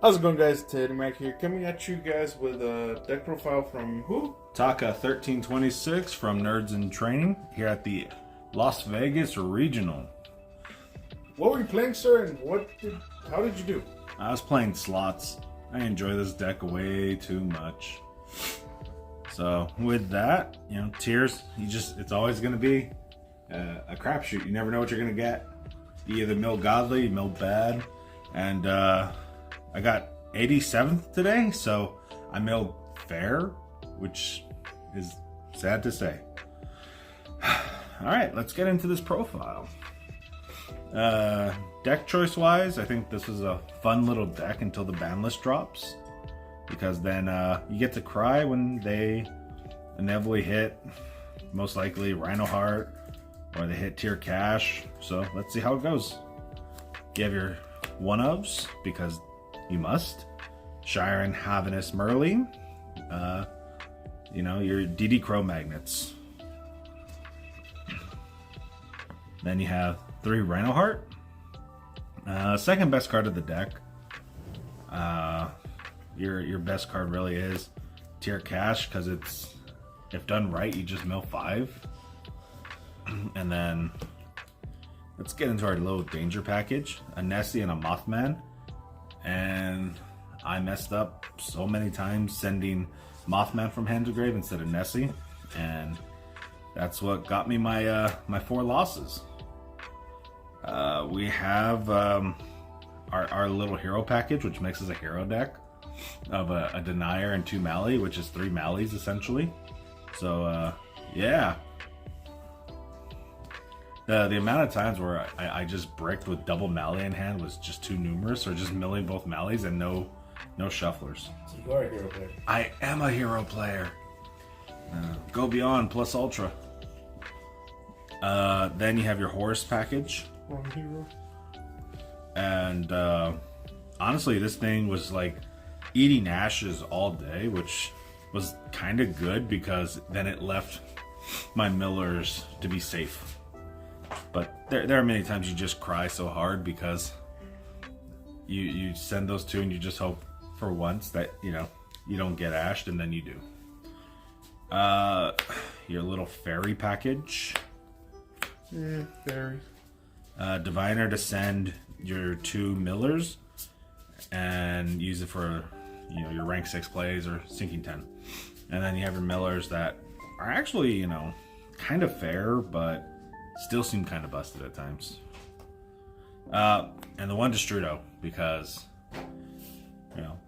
How's it going, guys? Ted Mac here, coming at you guys with a deck profile from who? Taka 1326 from Nerds in Training here at the Las Vegas Regional. What were you playing, sir, and how did you do? I was playing slots. I enjoy this deck way too much. So with that, tiers, it's always going to be a crapshoot. You never know what you're going to get. You either mill godly, you mill bad, and I got 87th today, so I milled fair, which is sad to say. Alright, let's get into this profile. Deck choice wise, I think this is a fun little deck until the ban list drops, because then you get to cry when they inevitably hit, most likely Rhino Heart, or they hit tier cash. So let's see how it goes. You have your one-ofs, because you must. Shiren, Havanus, Merly. Your DD Crow Magnets. Then you have 3 Rhino Heart. Second best card of the deck. Your best card really is tier cash, because it's, if done right, you just mill 5. And then let's get into our little danger package. A Nessie and a Mothman. And I messed up so many times sending Mothman from hand to grave instead of Nessie, and that's what got me my my 4 losses. We have our little hero package, which makes us a hero deck of a Denier and 2 Mally, which is 3 Mallies essentially. So yeah. The amount of times where I just bricked with double Mally in hand was just too numerous, or just milling both Mallies and no shufflers. So you are a hero player. I am a hero player. Go beyond plus ultra. Then you have your horse package. Wrong hero. And honestly, this thing was like eating ashes all day, which was kind of good, because then it left my millers to be safe. But there are many times you just cry so hard because you send those 2 and you just hope for once that you don't get ashed, and then you do. Your little fairy package. Yeah, fairies. Diviner to send your 2 millers and use it for your rank 6 plays or sinking 10. And then you have your millers that are actually kind of fair, but still seem kind of busted at times. And the 1 Destrudo, because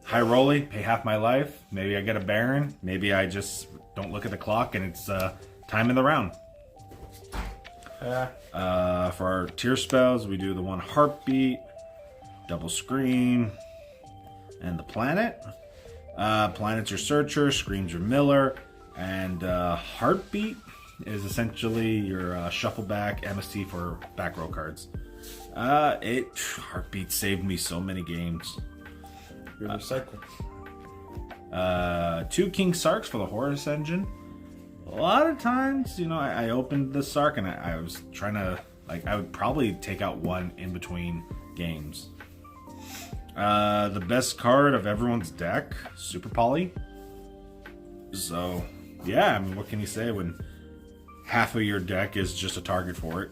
high rolly, pay half my life. Maybe I get a Baron. Maybe I just don't look at the clock and it's time in the round. For our tier spells, we do the 1 Heartbeat, Double Scream, and the Planet. Planet's your Searcher, Scream's your Miller, and Heartbeat is essentially your shuffle back MST for back row cards. Heartbeat saved me so many games. You're recycling. 2 King Sarks for the Horus engine. A lot of times, I opened the Sark and I was trying to, I would probably take out 1 in between games. The best card of everyone's deck, Super Poly. So, yeah, what can you say when half of your deck is just a target for it?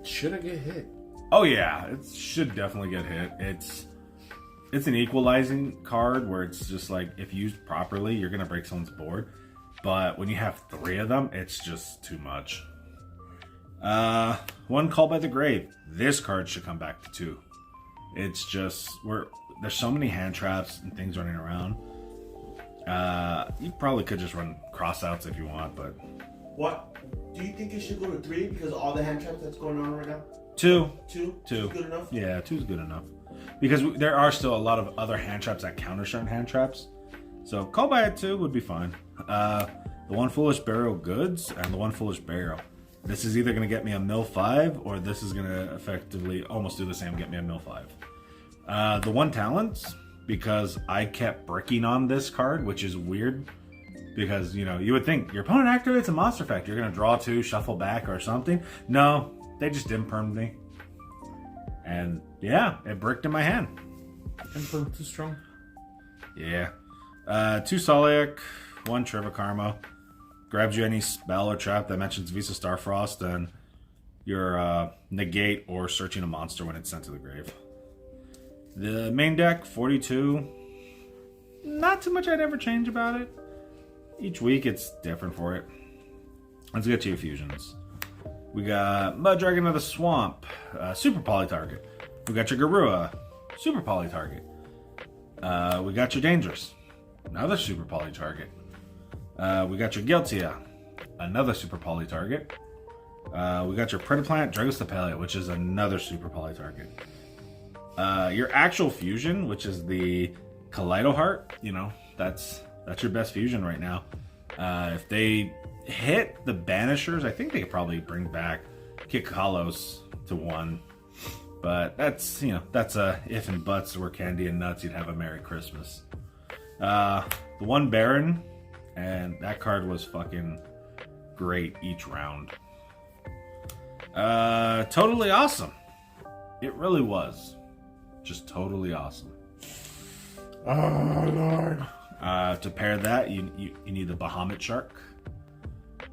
Should it get hit? Oh yeah, it should definitely get hit. It's an equalizing card where it's just like, if used properly, you're gonna break someone's board. But when you have 3 of them, it's just too much. 1 Call by the Grave. This card should come back to 2. It's just there's so many hand traps and things running around. You probably could just run crossouts if you want, but what do you think it should go to 3 because of all the hand traps that's going on right now? 2. 2? 2. Good enough? Yeah, 2's good enough. Because there are still a lot of other hand traps that counter certain hand traps. So Call by it 2 would be fine. The 1 Foolish Burial Goods and the 1 Foolish Burial. This is either going to get me a mill 5, or this is going to effectively almost do the same, get me a mill 5. The 1 Talents, because I kept bricking on this card, which is weird. Because, you would think your opponent activates a monster effect, you're going to draw 2, shuffle back or something. No, they just impermed me. And yeah, it bricked in my hand. Emperor too strong. Yeah. 2 Soliac, 1 Trivicarmo. Grabs you any spell or trap that mentions Visa Starfrost, and you're negate or searching a monster when it's sent to the grave. The main deck, 42. Not too much I'd ever change about it. Each week it's different for it. Let's get to your fusions. We got Mud Dragon of the Swamp, Super Poly Target. We got your Garua, Super Poly Target. We got your Dangerous, another Super Poly Target. We got your Giltia, another Super Poly Target. We got your Predaplant Dragostapelia, which is another Super Poly Target. Your actual fusion, which is the Kaleido Heart, you know, that's your best fusion right now. If they hit the Banishers, I think they could probably bring back Kick Kalos to 1. But that's, you know, that's a if and buts were candy and nuts, you'd have a Merry Christmas. The 1 Baron, and that card was fucking great each round. Totally awesome. It really was. Just totally awesome. Oh, Lord. To pair that, you need the Bahamut Shark.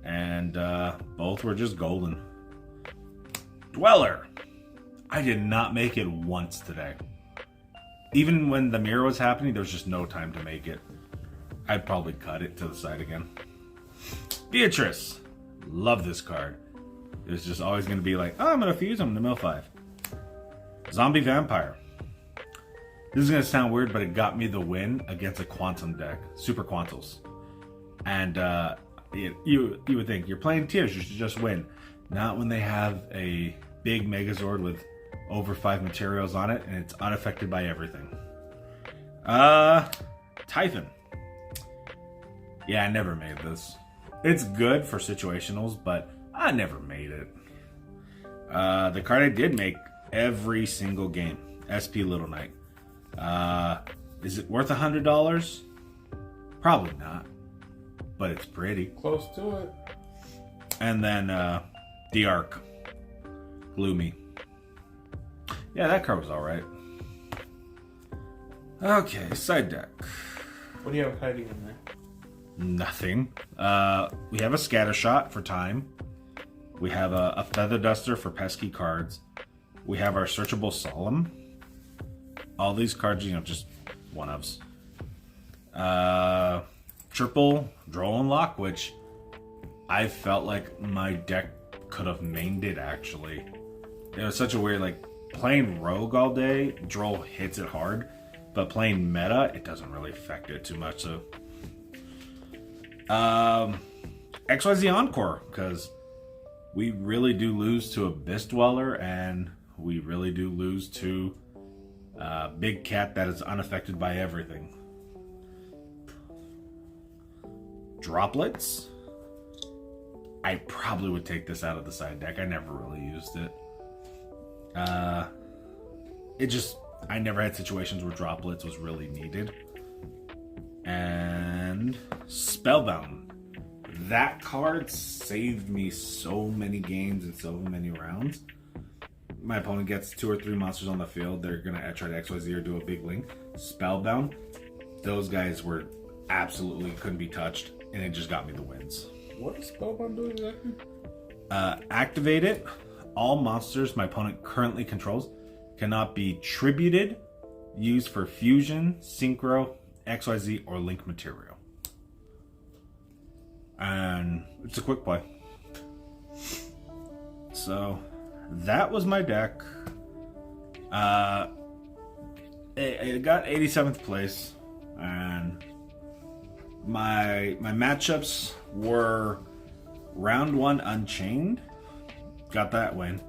And both were just golden. Dweller. I did not make it once today. Even when the mirror was happening, there was just no time to make it. I'd probably cut it to the side again. Beatrice. Love this card. It was just always going to be like, oh, I'm going to fuse him to mill 5. Zombie Vampire. This is going to sound weird, but it got me the win against a Quantum deck. Super Quantals. And you would think, you're playing Tears, you should just win. Not when they have a big Megazord with over 5 materials on it, and it's unaffected by everything. Typhon. Yeah, I never made this. It's good for situationals, but I never made it. The card I did make every single game. SP Little Knight. Is it worth $100? Probably not. But it's pretty. Close to it. And then the Arc. Gloomy. Yeah, that card was alright. Okay, side deck. What do you have hiding in there? Nothing. We have a Scatter Shot for time. We have a Feather Duster for pesky cards. We have our Searchable Solemn. All these cards, you know, just one-ofs. Triple Draw and Lock, which I felt like my deck could have mained it, actually. It was such a weird, like, playing Rogue all day, Droll hits it hard, but playing meta, it doesn't really affect it too much, so. XYZ Encore, because we really do lose to Abyss Dweller, and we really do lose to Big Cat that is unaffected by everything. Droplets. I probably would take this out of the side deck. I never really used it. I never had situations where Droplets was really needed. And Spellbound. That card saved me so many games and so many rounds. My opponent gets 2 or 3 monsters on the field. They're going to try to XYZ or do a big link. Spellbound. Those guys were absolutely couldn't be touched. And it just got me the wins. What does Spellbound do exactly? Activate it. All monsters my opponent currently controls cannot be tributed, used for fusion, synchro, XYZ, or link material. And it's a quick play. So that was my deck. It got 87th place, and my matchups were round 1 Unchained, got that win.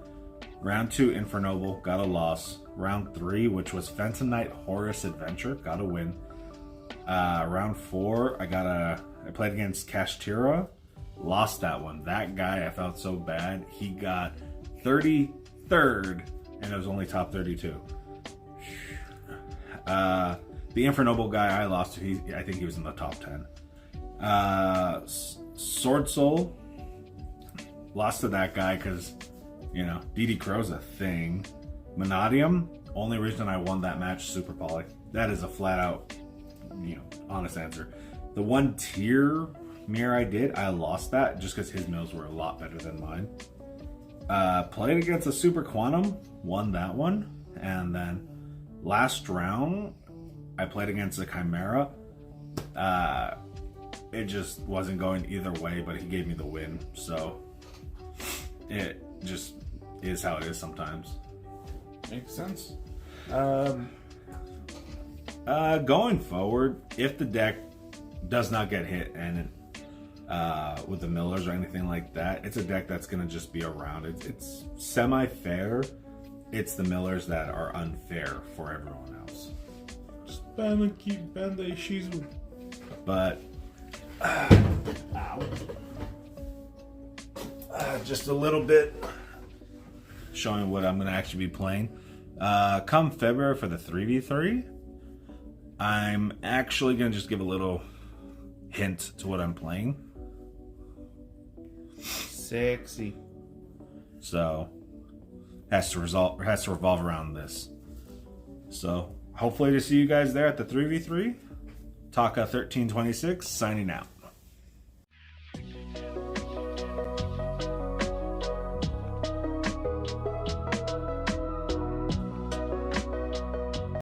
Round 2 Infernoble, got a loss. Round 3, which was Fenton Knight Horus Adventure, got a win. Round 4, I played against Kashtira, lost that one. That guy, I felt so bad. He got 33rd, and it was only top 32. The Infernoble guy I lost to, I think he was in the top 10. Sword Soul, lost to that guy because, you know, DD Crow's a thing. Monadium, Only reason I won that match, Super Poly. That is a flat out, honest answer. The one tier mirror I did, I lost that just because his mills were a lot better than mine. Played against a Super Quantum, won that one. And then last round, I played against a Chimera. It just wasn't going either way, but he gave me the win. So it just is how it is sometimes. Makes sense. Going forward, if the deck does not get hit and with the millers or anything like that, it's a deck that's gonna just be around. It's semi-fair. It's the millers that are unfair for everyone else. Just ban the Ishizu. But just a little bit showing what I'm gonna actually be playing. Come February for the 3v3, I'm actually gonna just give a little hint to what I'm playing. Sexy. So has to revolve around this. So hopefully to see you guys there at the 3v3. Taka1326 signing out.